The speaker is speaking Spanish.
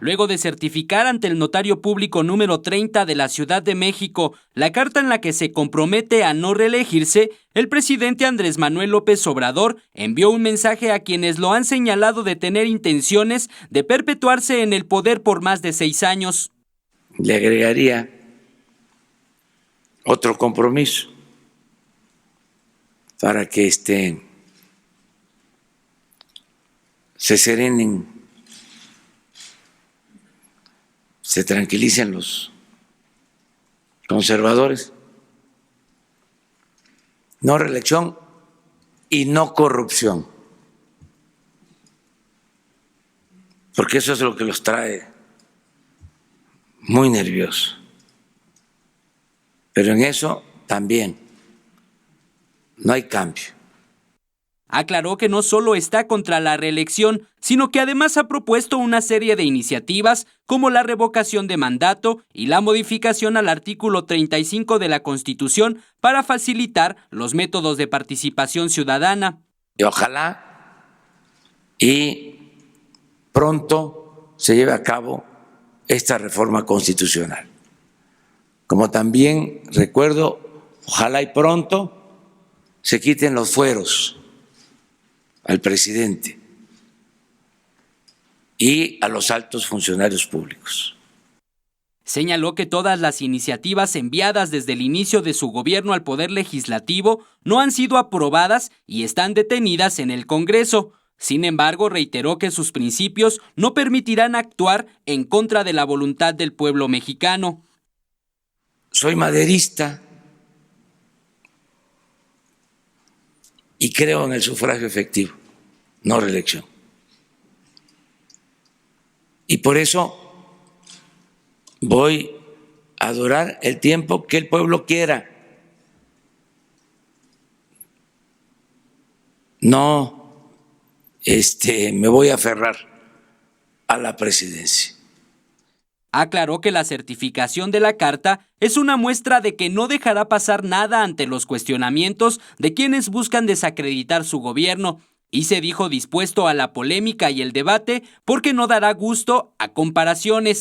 luego de certificar ante el notario público número 30 de la Ciudad de México la carta en la que se compromete a no reelegirse, el presidente Andrés Manuel López Obrador envió un mensaje a quienes lo han señalado de tener intenciones de perpetuarse en el poder por más de 6 años. Le agregaría otro compromiso para que se serenen, se tranquilicen los conservadores. No reelección y no corrupción, porque eso es lo que los trae muy nerviosos. Pero en eso también no hay cambio. Aclaró que no solo está contra la reelección, sino que además ha propuesto una serie de iniciativas como la revocación de mandato y la modificación al artículo 35 de la Constitución para facilitar los métodos de participación ciudadana. Y ojalá y pronto se lleve a cabo esta reforma constitucional. Como también recuerdo, ojalá y pronto se quiten los fueros al presidente y a los altos funcionarios públicos. Señaló que todas las iniciativas enviadas desde el inicio de su gobierno al Poder Legislativo no han sido aprobadas y están detenidas en el Congreso. Sin embargo, reiteró que sus principios no permitirán actuar en contra de la voluntad del pueblo mexicano. Soy maderista y creo en el sufragio efectivo, no reelección. Y por eso voy a durar el tiempo que el pueblo quiera. No me voy a aferrar a la presidencia. Aclaró que la certificación de la carta es una muestra de que no dejará pasar nada ante los cuestionamientos de quienes buscan desacreditar su gobierno, y se dijo dispuesto a la polémica y el debate porque no dará gusto a comparaciones.